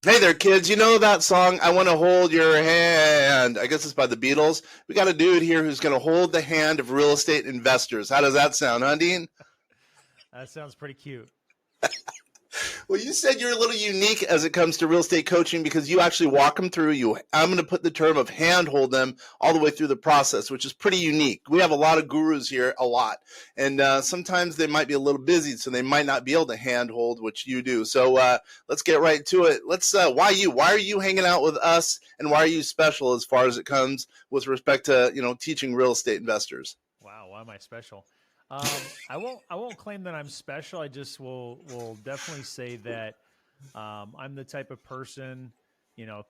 Hey there, kids. You know that song, I Want to Hold Your Hand? I guess it's by the Beatles. We got a dude here who's going to hold the hand of real estate investors. How does that sound, huh, Dean? That sounds pretty cute. Well, you said you're a little unique as it comes to real estate coaching because you actually walk them through. I'm going to put the term of handhold them all the way through the process, which is pretty unique. We have a lot of gurus here, a lot, and sometimes they might be a little busy, so they might not be able to handhold, which you do. So let's get right to it. Why you? Why are you hanging out with us, and why are you special as far as it comes with respect to teaching real estate investors? Wow, why am I special? I won't claim that I'm special. I just will definitely say that I'm the type of person,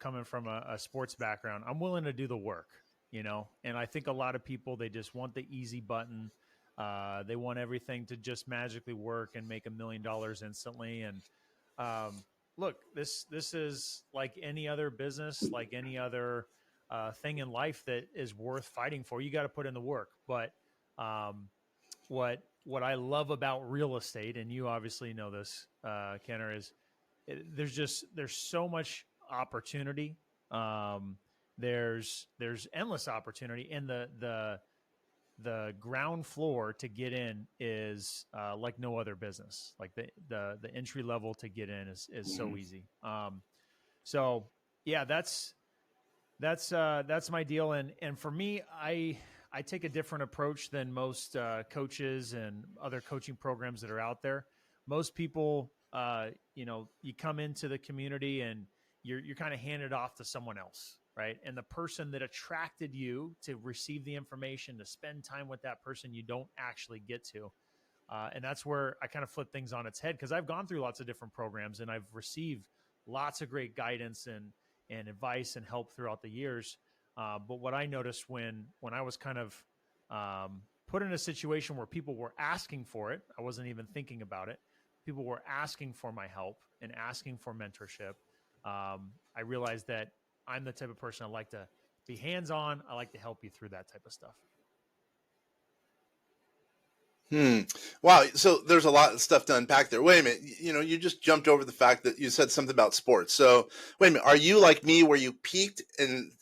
coming from a sports background, I'm willing to do the work, and I think a lot of people, they just want the easy button. They want everything to just magically work and make $1 million instantly. And look, this is like any other business, like any other thing in life that is worth fighting for. You got to put in the work, but what I love about real estate, and you obviously know this, Kenner, is there's so much opportunity. There's endless opportunity, and the ground floor to get in is like no other business. Like the entry level to get in is so easy. So yeah, that's my deal. And for me, I take a different approach than most coaches and other coaching programs that are out there. Most people, you come into the community and you're kind of handed off to someone else, right? And the person that attracted you to receive the information, to spend time with that person, you don't actually get to. And that's where I kind of flip things on its head, because I've gone through lots of different programs and I've received lots of great guidance and advice and help throughout the years. But what I noticed when I was kind of put in a situation where people were asking for it, I wasn't even thinking about it. People were asking for my help and asking for mentorship. I realized that I'm the type of person I like to be hands-on. I like to help you through that type of stuff. Wow. So there's a lot of stuff to unpack there. Wait a minute. You just jumped over the fact that you said something about sports. So wait a minute. Are you like me, where you peaked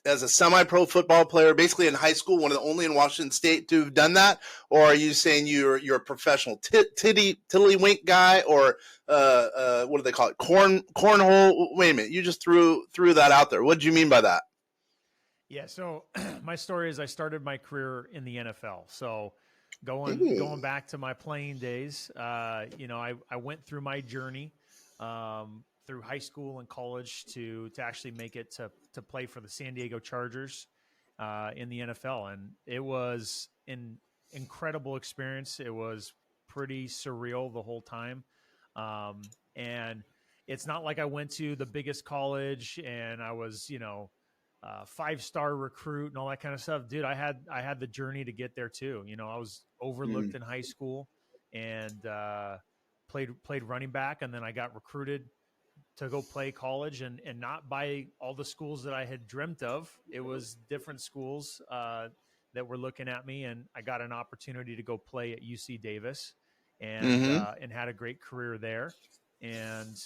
as a semi-pro football player, basically in high school, one of the only in Washington State to have done that? Or are you saying you're a professional tiddlywink guy, or what do they call it? Cornhole. Wait a minute. You just threw that out there. What did you mean by that? Yeah. So my story is I started my career in the NFL. So going back to my playing days, I went through my journey through high school and college to actually make it to play for the San Diego Chargers in the NFL, and it was an incredible experience. It was pretty surreal the whole time, and it's not like I went to the biggest college and I was, 5-star recruit and all that kind of stuff. Dude, I had the journey to get there too. I was overlooked in high school and played running back, and then I got recruited to go play college, and not by all the schools that I had dreamt of. It was different schools that were looking at me, and I got an opportunity to go play at UC Davis and had a great career there, and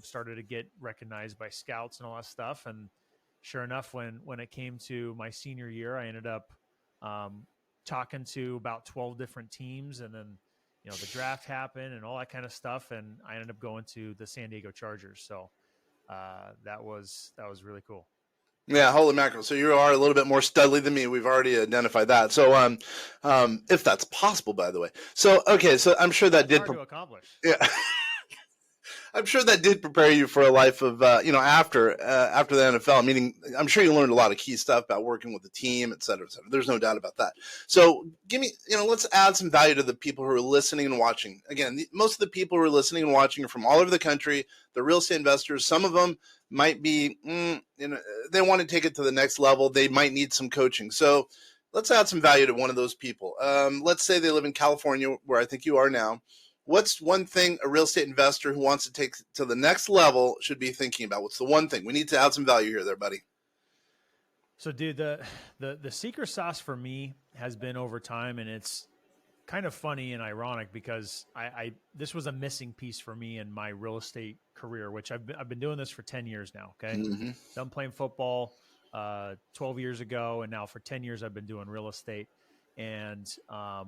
started to get recognized by scouts and all that stuff. And sure enough, when it came to my senior year, I ended up talking to about 12 different teams, and then the draft happened and all that kind of stuff, and I ended up going to the San Diego Chargers. So that was really cool. Yeah, holy mackerel. So you are a little bit more studly than me. We've already identified that. So if that's possible, by the way. So okay, so I'm sure that did hard to accomplish. Yeah. I'm sure that did prepare you for a life of, after the NFL. Meaning, I'm sure you learned a lot of key stuff about working with the team, et cetera, et cetera. There's no doubt about that. So let's add some value to the people who are listening and watching. Again, most of the people who are listening and watching are from all over the country. They're real estate investors. Some of them might be, they want to take it to the next level. They might need some coaching. So let's add some value to one of those people. Let's say they live in California, where I think you are now. What's one thing a real estate investor who wants to take to the next level should be thinking about? What's the one thing? We need to add some value here, there, buddy. So, dude, the secret sauce for me has been over time, and it's kind of funny and ironic because this was a missing piece for me in my real estate career, which I've been doing this for 10 years now. Okay. Mm-hmm. Done playing football 12 years ago. And now for 10 years, I've been doing real estate. And I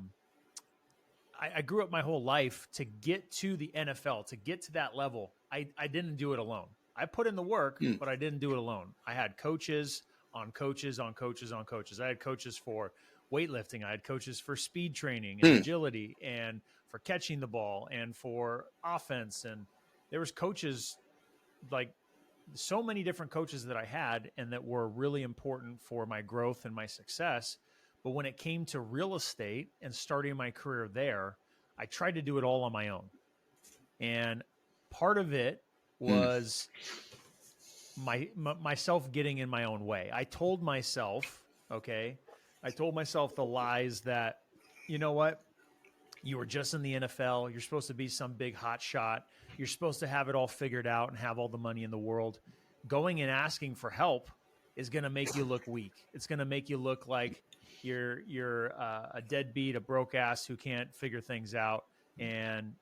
grew up my whole life to get to the NFL, to get to that level. I didn't do it alone. I put in the work, but I didn't do it alone. I had coaches on coaches on coaches on coaches. I had coaches for weightlifting. I had coaches for speed training and agility and for catching the ball and for offense. And there was coaches, like so many different coaches that I had and that were really important for my growth and my success. But when it came to real estate and starting my career there, I tried to do it all on my own. And part of it was myself getting in my own way. I told myself the lies that, you know what? You were just in the NFL. You're supposed to be some big hot shot. You're supposed to have it all figured out and have all the money in the world. Going and asking for help is going to make you look weak. It's going to make you look like you're a deadbeat, a broke ass who can't figure things out. And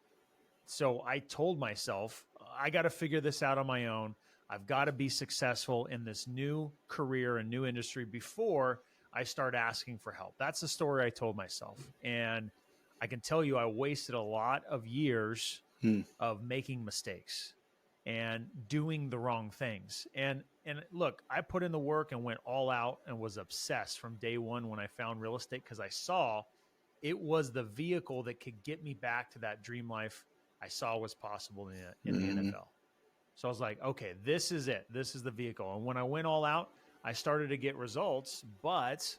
so I told myself, I got to figure this out on my own. I've got to be successful in this new career and new industry before I start asking for help. That's the story I told myself. And I can tell you, I wasted a lot of years of making mistakes and doing the wrong things. And look, I put in the work and went all out and was obsessed from day one when I found real estate, because I saw it was the vehicle that could get me back to that dream life I saw was possible in the NFL. So I was like, okay, this is it. This is the vehicle. And when I went all out, I started to get results. But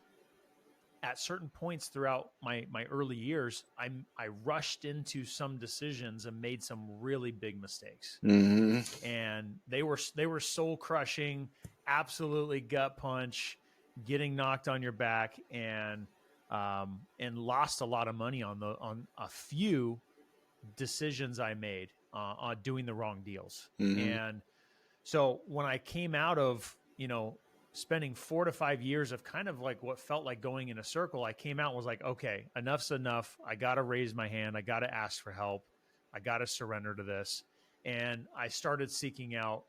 at certain points throughout my early years, I rushed into some decisions and made some really big mistakes. And they were soul crushing, absolutely gut punch, getting knocked on your back, and lost a lot of money on a few decisions I made on doing the wrong deals. And so when I came out of, spending 4 to 5 years of kind of like what felt like going in a circle, I came out and was like, okay, enough's enough. I got to raise my hand. I got to ask for help. I got to surrender to this. And I started seeking out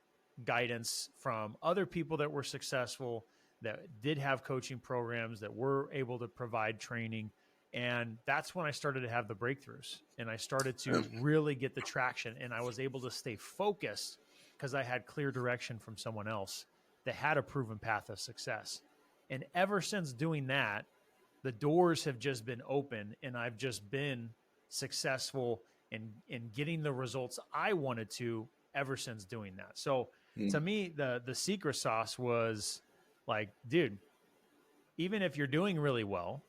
guidance from other people that were successful, that did have coaching programs, that were able to provide training. And that's when I started to have the breakthroughs, and I started to really get the traction, and I was able to stay focused because I had clear direction from someone else that had a proven path of success. And ever since doing that, the doors have just been open, and I've just been successful in getting the results I wanted to ever since doing that. So to me, the secret sauce was like, dude, even if you're doing really well,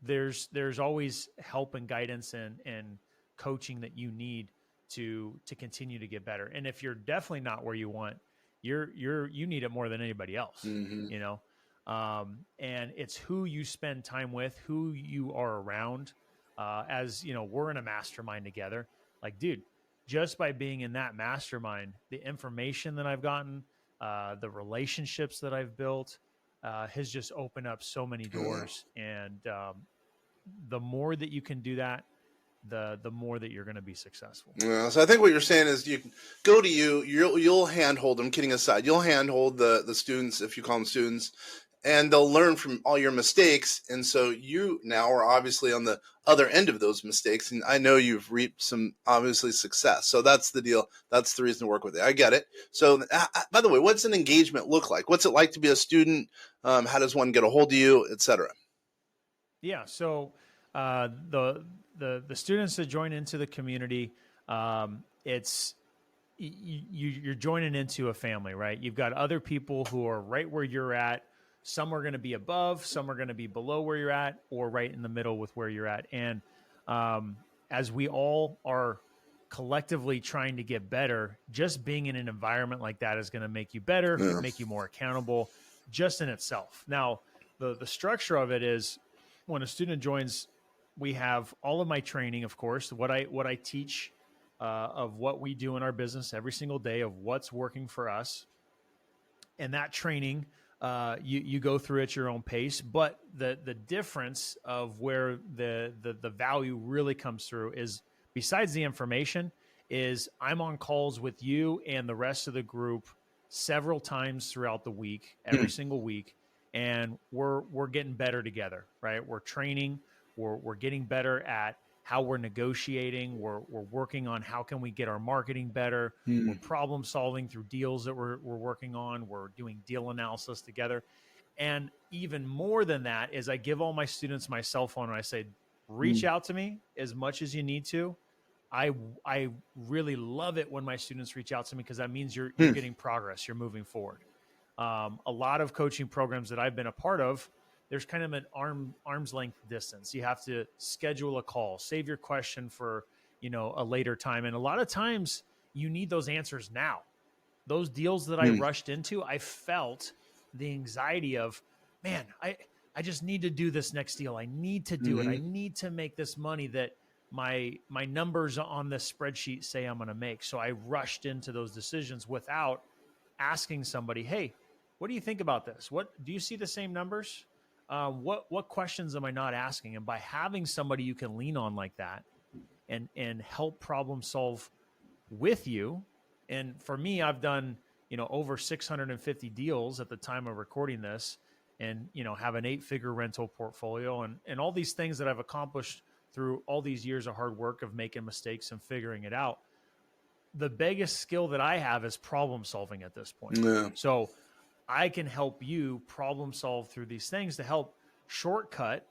there's always help and guidance and coaching that you need to continue to get better. And if you're definitely not where you want, you need it more than anybody else, and it's who you spend time with, who you are around. As you know, we're in a mastermind together. Like, dude, just by being in that mastermind, the information that I've gotten, the relationships that I've built, has just opened up so many doors. And the more that you can do that, the more that you're going to be successful. Yeah, so I think what you're saying is you go to you'll handhold them, kidding aside, you'll handhold the students, if you call them students, and they'll learn from all your mistakes. And so you now are obviously on the other end of those mistakes. And I know you've reaped some obviously success. So that's the deal. That's the reason to work with it. I get it. So by the way, what's an engagement look like? What's it like to be a student? How does one get a hold of you, et cetera? Yeah. So the students that join into the community, it's you're joining into a family, right? You've got other people who are right where you're at. Some are going to be above, some are going to be below where you're at, or right in the middle with where you're at. And as we all are collectively trying to get better, just being in an environment like that is going to make you better, make you more accountable, just in itself. Now, the structure of it is, when a student joins, we have all of my training, of course, what I teach, of what we do in our business every single day, of what's working for us. And that training You go through at your own pace, but the difference of where the value really comes through is, besides the information, is I'm on calls with you and the rest of the group several times throughout the week, every single week, and we're getting better together, right? We're training, we're getting better at how we're negotiating, we're working on how can we get our marketing better. We're problem solving through deals that we're working on. We're doing deal analysis together. And even more than that is I give all my students my cell phone and I say, reach out to me as much as you need to. I really love it when my students reach out to me because that means you're getting progress, you're moving forward. A lot of coaching programs that I've been a part of, there's kind of an arm's length distance. You have to schedule a call, save your question for, a later time. And a lot of times you need those answers now. Those deals that I rushed into, I felt the anxiety of, man, I just need to do this next deal. I need to do it. I need to make this money that my numbers on this spreadsheet say I'm going to make. So I rushed into those decisions without asking somebody, hey, what do you think about this? What do you see the same numbers? What questions am I not asking? And by having somebody you can lean on like that and help problem solve with you. And for me, I've done, over 650 deals at the time of recording this, and, have an 8-figure rental portfolio and all these things that I've accomplished through all these years of hard work of making mistakes and figuring it out. The biggest skill that I have is problem solving at this point. Yeah. So I can help you problem solve through these things to help shortcut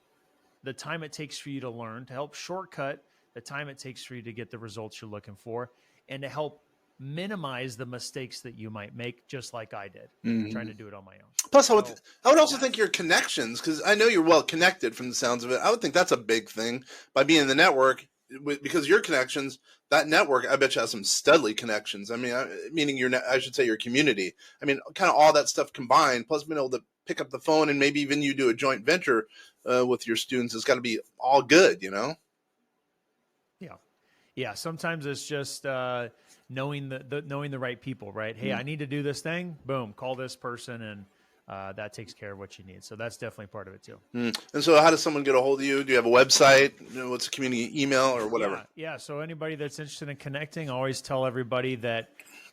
the time it takes for you to learn, to help shortcut the time it takes for you to get the results you're looking for, and to help minimize the mistakes that you might make, just like I did, trying to do it on my own. Plus, I would also think your connections, because I know you're well connected from the sounds of it. I would think that's a big thing by being in the network, because your connections, that network, I bet you has some studly connections. I mean, meaning I should say your community. I mean, kind of all that stuff combined, plus being able to pick up the phone and maybe even you do a joint venture with your students, it's got to be all good, Yeah. Sometimes it's just knowing the right people, right? Hey, I need to do this thing. Boom, call this person, and that takes care of what you need. So that's definitely part of it too. And so how does someone get a hold of you? Do you have a website? What's a community email or whatever? Yeah. So anybody that's interested in connecting, I always tell everybody that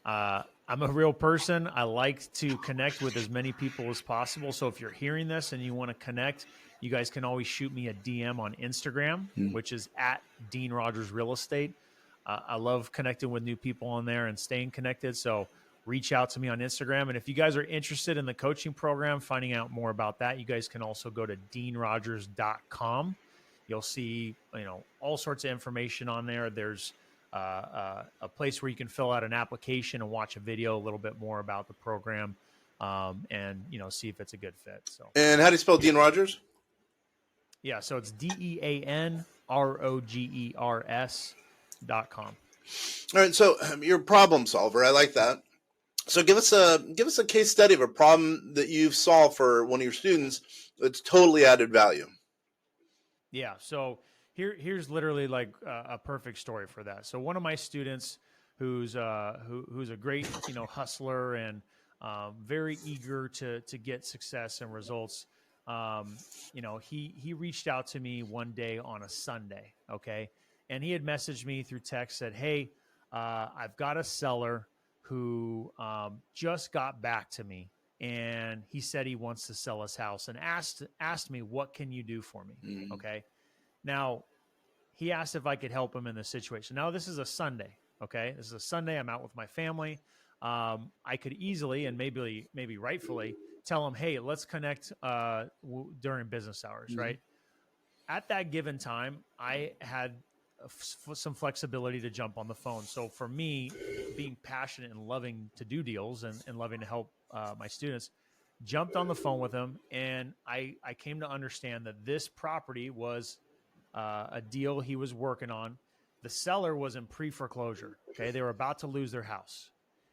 I'm a real person. I like to connect with as many people as possible. So if you're hearing this and you want to connect, you guys can always shoot me a DM on Instagram, which is at Dean Rogers Real Estate. I love connecting with new people on there and staying connected. So reach out to me on Instagram. And if you guys are interested in the coaching program, finding out more about that, you guys can also go to deanrogers.com. You'll see, all sorts of information on there. There's a place where you can fill out an application and watch a video a little bit more about the program, and see if it's a good fit. So. And how do you spell Dean Rogers? Yeah, so it's DeanRogers.com. All right, so you're a problem solver. I like that. So give us a case study of a problem that you've solved for one of your students that's totally added value. Yeah, so here's literally like a perfect story for that. So one of my students who's a great hustler and very eager to get success and results. He reached out to me one day on a Sunday, okay? And he had messaged me through text, said, hey, I've got a seller who just got back to me, and he said he wants to sell his house and asked me, what can you do for me, okay? Now, he asked if I could help him in this situation. Now, this is a Sunday, okay? This is a Sunday. I'm out with my family. I could easily and maybe rightfully tell him, hey, let's connect during business hours, right? At that given time, I had some flexibility to jump on the phone. So for me, being passionate and loving to do deals and loving to help my students, jumped on the phone with him, and I came to understand that this property was a deal he was working on. The seller was in pre-foreclosure, okay? They were about to lose their house.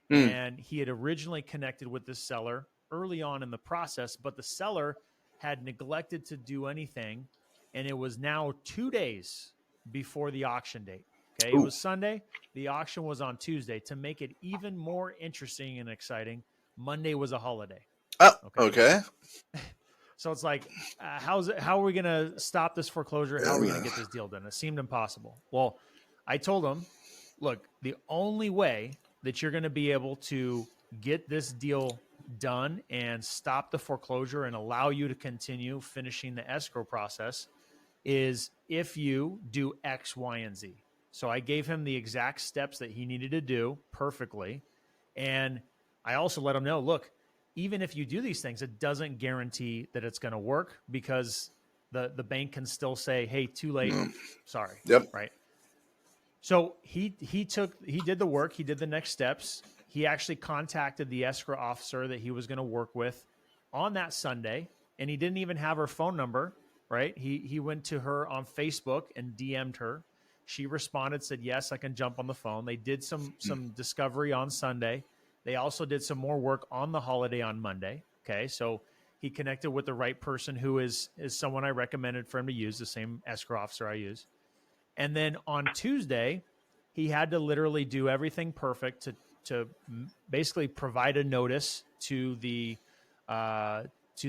And he had originally connected with this seller early on in the process, but the seller had neglected to do anything, and it was now 2 days before the auction date. Okay, It was Sunday. The auction was on Tuesday. To make it even more interesting and exciting, Monday was a holiday. Oh, Okay. okay. So it's like, how are we going to stop this foreclosure? How are we going to get this deal done? It seemed impossible. Well, I told him, look, the only way that you're going to be able to get this deal done and stop the foreclosure and allow you to continue finishing the escrow process is if you do X, Y, and Z. So I gave him the exact steps that he needed to do perfectly. And I also let him know, look, even if you do these things, it doesn't guarantee that it's going to work because the bank can still say, hey, too late. Sorry. Yep. Right. So he did the work. He did the next steps. He actually contacted the escrow officer that he was going to work with on that Sunday, and he didn't even have her phone number. Right? He went to her on Facebook and DM'd her. She responded, said yes, I can jump on the phone. They did some discovery on Sunday. They also did some more work on the holiday on Monday. Okay, so he connected with the right person who is someone I recommended for him to use, the same escrow officer I use. And then on Tuesday, he had to literally do everything perfect to basically provide a notice to the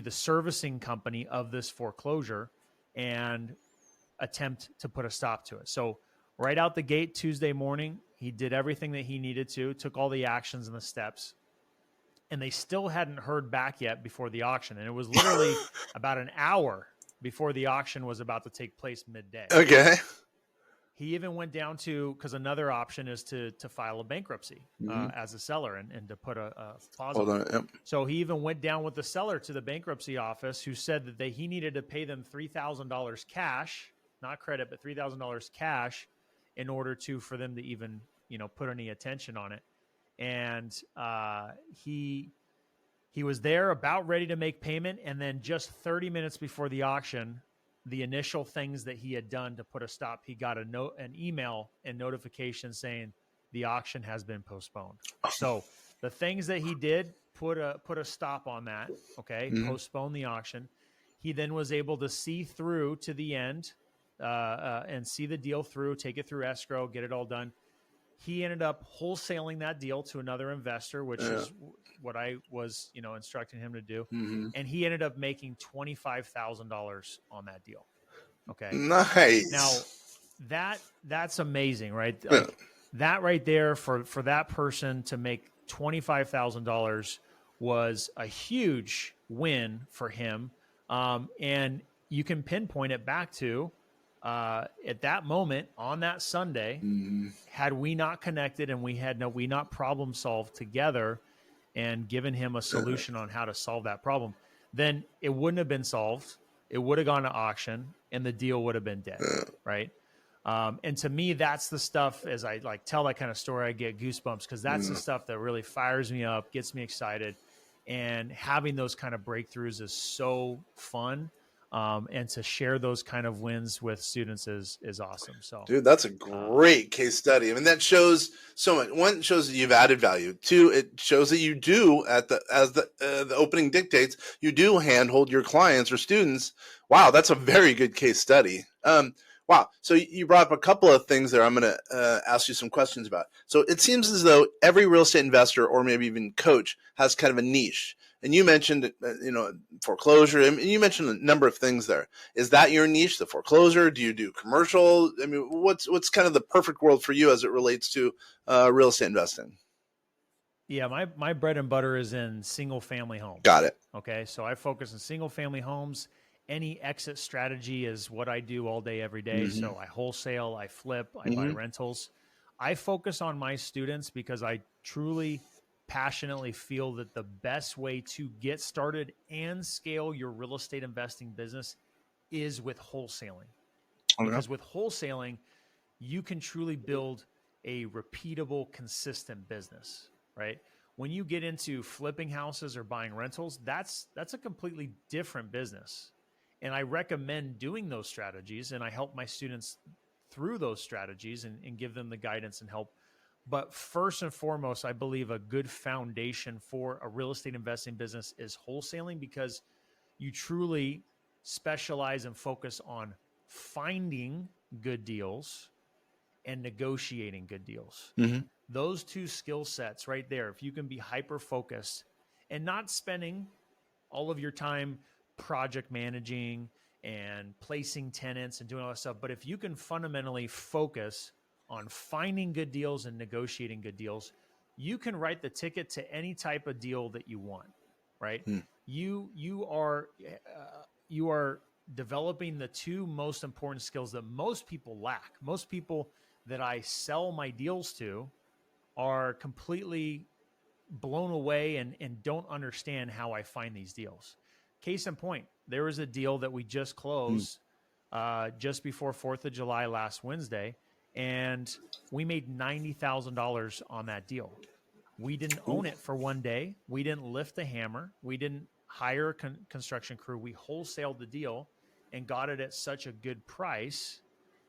servicing company of this foreclosure and attempt to put a stop to it. So right out the gate Tuesday morning, he did everything that he needed to, took all the actions and the steps, and they still hadn't heard back yet before the auction. And it was literally about an hour before the auction was about to take place midday. Okay. He even went down to, because another option is to file a bankruptcy as a seller and to put a pause on it. Yep. So he even went down with the seller to the bankruptcy office, who said that he needed to pay them $3,000 cash, not credit, but $3,000 cash, in order for them to even put any attention on it. And he was there about ready to make payment, and then just 30 minutes before the auction, the initial things that he had done to put a stop, he got an email and notification saying the auction has been postponed. So the things that he did put a stop on that. Okay, postpone the auction. He then was able to see through to the end and see the deal through, take it through escrow, get it all done. He ended up wholesaling that deal to another investor, which is what I was, instructing him to do. And he ended up making $25,000 on that deal. Okay. Nice. Now that's amazing, right? Like that right there for that person to make $25,000 was a huge win for him. And you can pinpoint it back to, at that moment on that Sunday, had we not connected and we not problem solved together and given him a solution on how to solve that problem, then it wouldn't have been solved. It would have gone to auction and the deal would have been dead. Right. And to me, that's the stuff, as I tell that kind of story, I get goosebumps, because that's the stuff that really fires me up, gets me excited. And having those kind of breakthroughs is so fun. And to share those kind of wins with students is awesome. So, dude, that's a great case study. I mean, that shows so much. One, it shows that you've added value. Two, it shows that you do, as the opening dictates, you do handhold your clients or students. Wow, that's a very good case study. Wow. So you brought up a couple of things there I'm going to ask you some questions about. So it seems as though every real estate investor, or maybe even coach, has kind of a niche. And you mentioned, foreclosure, and you mentioned a number of things there. Is that your niche, the foreclosure? Do you do commercial? I mean, what's kind of the perfect world for you as it relates to real estate investing? Yeah, my bread and butter is in single family homes. Got it. Okay, so I focus on single family homes. Any exit strategy is what I do all day, every day. So I wholesale, I flip, I buy rentals. I focus on my students because I truly, passionately feel that the best way to get started and scale your real estate investing business is with wholesaling. Because with wholesaling, you can truly build a repeatable, consistent business, right? When you get into flipping houses or buying rentals, that's a completely different business. And I recommend doing those strategies, and I help my students through those strategies and give them the guidance and help. But first and foremost, I believe a good foundation for a real estate investing business is wholesaling, because you truly specialize and focus on finding good deals and negotiating good deals. Those two skill sets right there, if you can be hyper focused and not spending all of your time project managing and placing tenants and doing all that stuff. But if you can fundamentally focus on finding good deals and negotiating good deals, you can write the ticket to any type of deal that you want, right? Hmm. You are developing the two most important skills that most people lack. Most people that I sell my deals to are completely blown away and don't understand how I find these deals. Case in point, there was a deal that we just closed just before 4th of July last Wednesday, and we made $90,000 on that deal. We didn't own it for one day. We didn't lift the hammer. We didn't hire a construction crew. We wholesaled the deal and got it at such a good price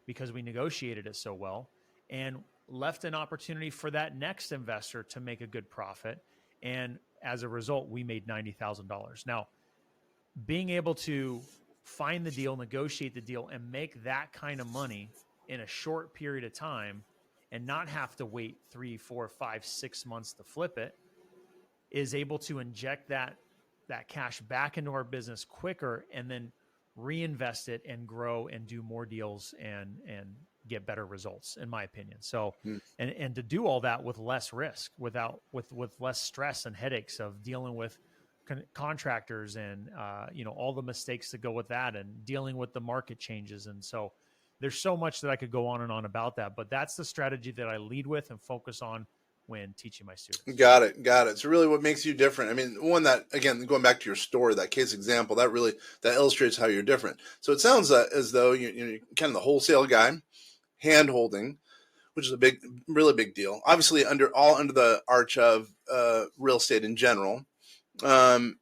because we negotiated it so well, and left an opportunity for that next investor to make a good profit. And as a result, we made $90,000. Now, being able to find the deal, negotiate the deal, and make that kind of money in a short period of time and not have to wait 3, 4, 5, 6 months to flip it, is able to inject that cash back into our business quicker and then reinvest it and grow and do more deals and get better results, in my opinion. So, and to do all that with less risk, with less stress and headaches of dealing with contractors and, all the mistakes that go with that and dealing with the market changes. And so there's so much that I could go on and on about that, but that's the strategy that I lead with and focus on when teaching my students. Got it. So really what makes you different? I mean, one that, again, going back to your story, that case example, that illustrates how you're different. So it sounds as though you're kind of the wholesale guy, hand holding, which is a really big deal. Obviously under the arch of real estate in general. And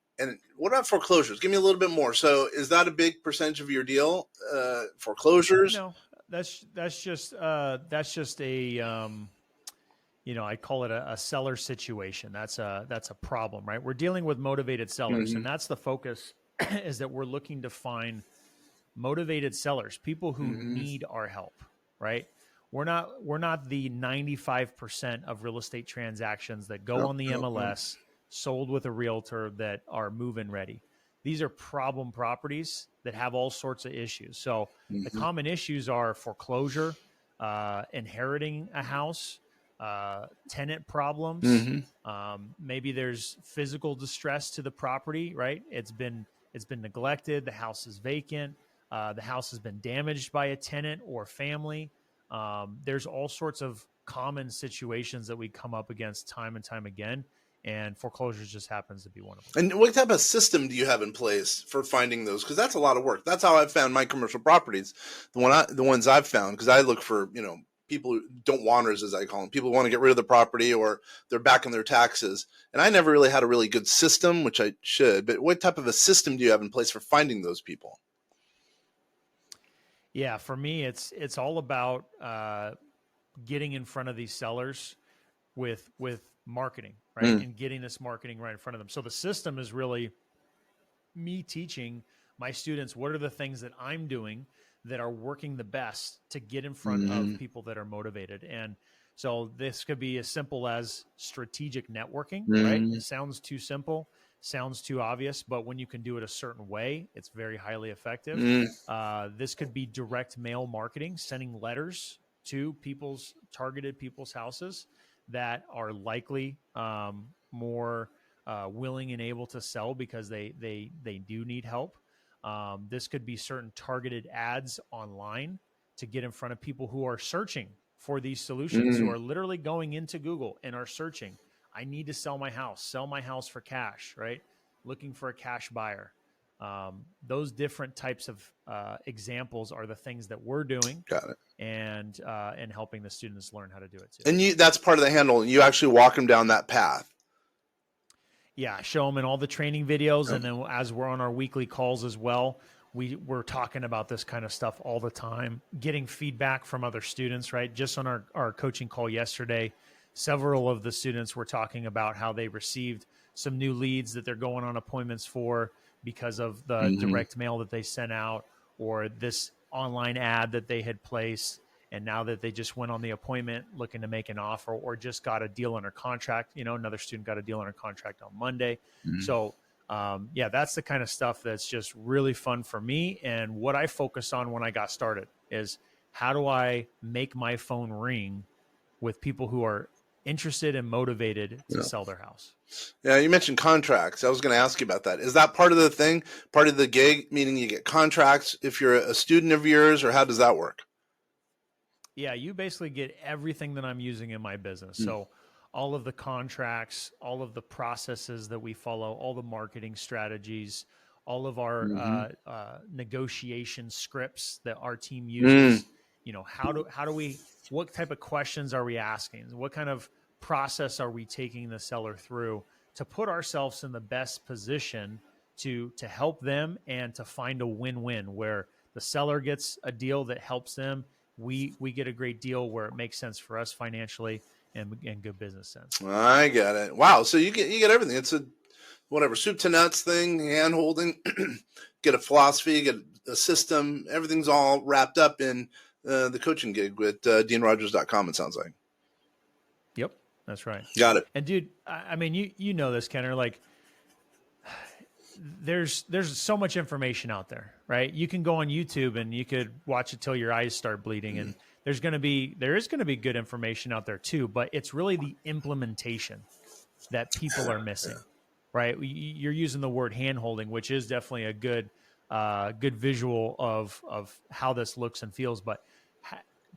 what about foreclosures? Give me a little bit more. So is that a big percentage of your deal? Foreclosures? No, that's just a, I call it a seller situation. That's a problem, right? We're dealing with motivated sellers, and that's the focus is that we're looking to find motivated sellers, people who need our help, right? We're not the 95% of real estate transactions that go on the MLS, sold with a realtor, that are move-in ready. These are problem properties that have all sorts of issues. So the common issues are foreclosure, inheriting a house, tenant problems. Maybe there's physical distress to the property, right? It's been neglected. The house is vacant. The house has been damaged by a tenant or family. There's all sorts of common situations that we come up against time and time again, and foreclosures just happens to be one of them. And what type of system do you have in place for finding those? Because that's a lot of work. That's how I've found my commercial properties. The ones I've found, because I look for, people who don't wanters, as I call them, people who want to get rid of the property or they're back on their taxes. And I never really had a really good system, which I should. But what type of a system do you have in place for finding those people? Yeah, for me, it's all about getting in front of these sellers with marketing, right? And getting this marketing right in front of them. So the system is really me teaching my students what are the things that I'm doing that are working the best to get in front of people that are motivated. And so this could be as simple as strategic networking, right? It sounds too simple, sounds too obvious, but when you can do it a certain way, it's very highly effective. This could be direct mail marketing, sending letters to targeted people's houses that are likely more willing and able to sell because they do need help. This could be certain targeted ads online to get in front of people who are searching for these solutions, who are literally going into Google and are searching, I need to sell my house for cash, right? Looking for a cash buyer. Those different types of examples are the things that we're doing. Got it. And helping the students learn how to do it too. And that's part of the handle. You actually walk them down that path. Yeah, show them in all the training videos. And then as we're on our weekly calls as well, we're talking about this kind of stuff all the time, getting feedback from other students, right? Just on our coaching call yesterday, several of the students were talking about how they received some new leads that they're going on appointments for because of the direct mail that they sent out, or this online ad that they had placed. And now that they just went on the appointment looking to make an offer, or just got a deal under contract, another student got a deal under contract on Monday. So Yeah, that's the kind of stuff that's just really fun for me. And what I focused on when I got started is how do I make my phone ring with people who are interested and motivated to sell their house. Yeah, you mentioned contracts. I was going to ask you about that. Is that part of the thing, part of the gig, meaning you get contracts if you're a student of yours, or how does that work? Yeah, you basically get everything that I'm using in my business. So all of the contracts, all of the processes that we follow, all the marketing strategies, all of our negotiation scripts that our team uses. How do we? What type of questions are we asking? What kind of process are we taking the seller through to put ourselves in the best position to help them and to find a win-win where the seller gets a deal that helps them, we get a great deal where it makes sense for us financially and good business sense. I got it. Wow. So you get everything. It's a whatever soup to nuts thing, hand holding, get a philosophy, get a system. Everything's all wrapped up in the coaching gig with DeanRogers.com. It sounds like. Yep, that's right. Got it. And dude, I mean, you know this, Kenner. Like, there's so much information out there, right? You can go on YouTube and you could watch it till your eyes start bleeding, and there is going to be good information out there too. But it's really the implementation that people are missing, right? You're using the word hand holding, which is definitely a good visual of how this looks and feels. But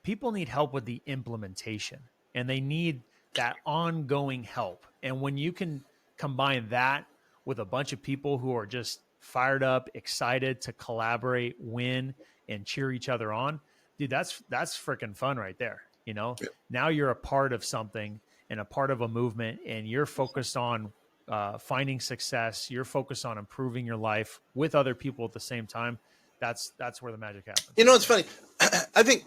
people need help with the implementation, and they need that ongoing help. And when you can combine that with a bunch of people who are just fired up, excited to collaborate, win, and cheer each other on, dude, that's freaking fun right there. Now you're a part of something and a part of a movement, and you're focused on finding success. You're focused on improving your life with other people at the same time. That's where the magic happens. It's funny. I think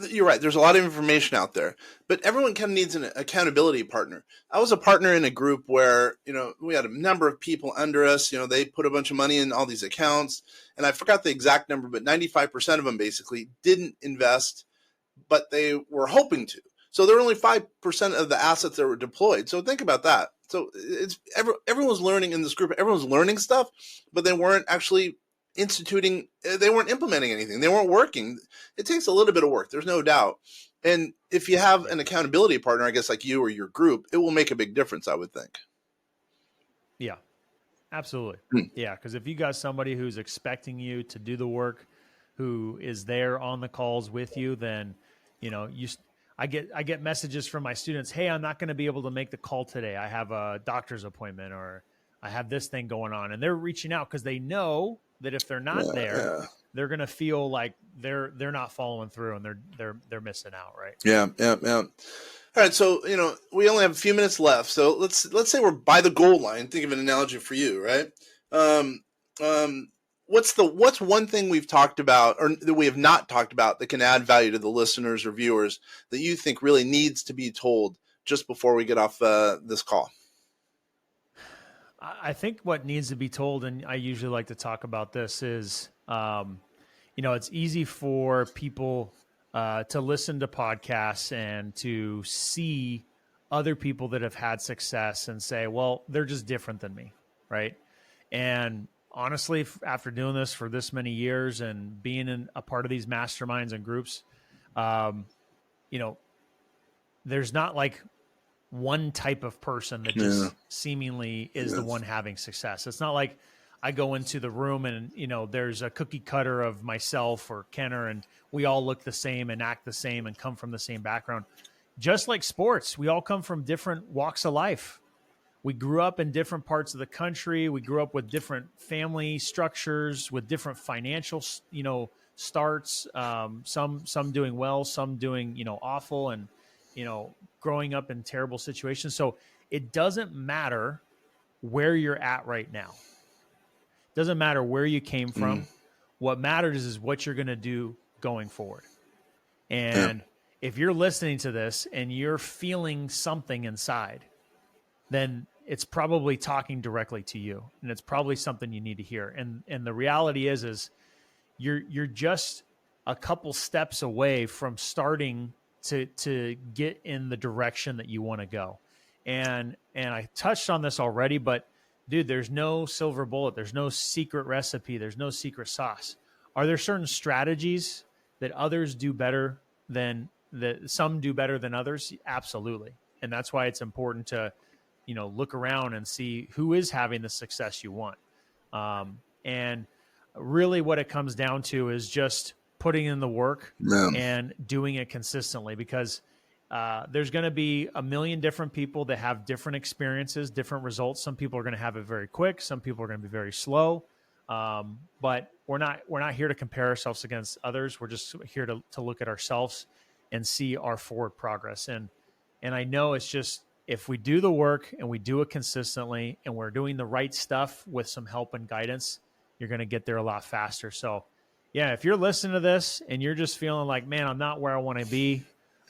you're right. There's a lot of information out there, but everyone kind of needs an accountability partner. I was a partner in a group where, we had a number of people under us. They put a bunch of money in all these accounts, and I forgot the exact number, but 95% of them basically didn't invest, but they were hoping to. So there were only 5% of the assets that were deployed. So think about that. So everyone was learning in this group. Everyone was learning stuff, but they weren't actually they weren't implementing anything. They weren't working. It takes a little bit of work. There's no doubt. And if you have an accountability partner, I guess like you or your group, it will make a big difference, I would think. Yeah, absolutely. Yeah. Cause if you got somebody who's expecting you to do the work, who is there on the calls with you, then, I get messages from my students. Hey, I'm not going to be able to make the call today. I have a doctor's appointment, or I have this thing going on, and they're reaching out because they know that if they're not there, they're going to feel like they're not following through, and they're missing out. Right. Yeah. All right. So, we only have a few minutes left. So let's say we're by the goal line. Think of an analogy for you, right? What's one thing we've talked about or that we have not talked about that can add value to the listeners or viewers that you think really needs to be told just before we get off this call? I think what needs to be told, and I usually like to talk about this, is, it's easy for people to listen to podcasts and to see other people that have had success and say, well, they're just different than me, right? And honestly, after doing this for this many years and being in a part of these masterminds and groups, there's not like one type of person that just seemingly is the one having success. It's not like I go into the room and, there's a cookie cutter of myself or Kenner, and we all look the same and act the same and come from the same background. Just like sports, we all come from different walks of life. We grew up in different parts of the country. We grew up with different family structures, with different financial, starts. Some doing well, some doing, awful, and, growing up in terrible situations. So it doesn't matter where you're at right now. It doesn't matter where you came from. What matters is what you're going to do going forward. And if you're listening to this and you're feeling something inside, then it's probably talking directly to you, and it's probably something you need to hear. And the reality is you're just a couple steps away from starting to get in the direction that you want to go. And I touched on this already, but dude, there's no silver bullet. There's no secret recipe. There's no secret sauce. Are there certain strategies that others do better than that some do better than others? Absolutely. And that's why it's important to, look around and see who is having the success you want. And really what it comes down to is just putting in the work and doing it consistently, because there's going to be a million different people that have different experiences, different results. Some people are going to have it very quick. Some people are going to be very slow. But we're not here to compare ourselves against others. We're just here to look at ourselves and see our forward progress. And I know it's just, if we do the work and we do it consistently and we're doing the right stuff with some help and guidance, you're going to get there a lot faster. So yeah, if you're listening to this and you're just feeling like, man, I'm not where I want to be,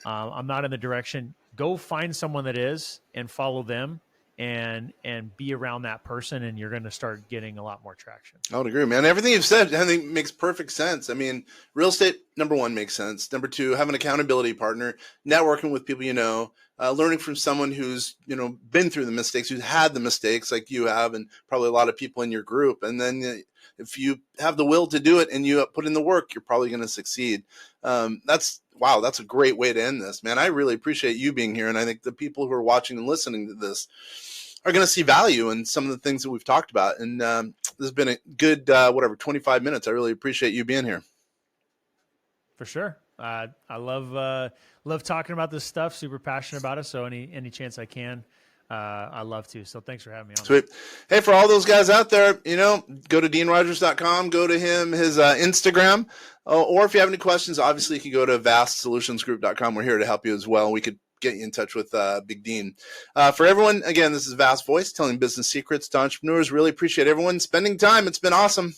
I'm not in the direction, go find someone that is and follow them and be around that person, and you're going to start getting a lot more traction. I would agree, man. Everything you've said, I think, makes perfect sense. I mean, real estate, number one, makes sense. Number two, have an accountability partner, networking with people learning from someone who's, been through the mistakes, who's had the mistakes like you have, and probably a lot of people in your group. And then if you have the will to do it and you put in the work, you're probably going to succeed. That's a great way to end this, man. I really appreciate you being here. And I think the people who are watching and listening to this are going to see value in some of the things that we've talked about. And this has been a good, 25 minutes. I really appreciate you being here. For sure. I love talking about this stuff, super passionate about it. So any chance I can, I love to. So thanks for having me on. Sweet. Hey, for all those guys out there, go to deanrogers.com, go to his Instagram, or if you have any questions, obviously you can go to vastsolutionsgroup.com. We're here to help you as well. We could get you in touch with Big Dean. For everyone, again, this is Vast Voice, telling business secrets to entrepreneurs. Really appreciate everyone spending time. It's been awesome.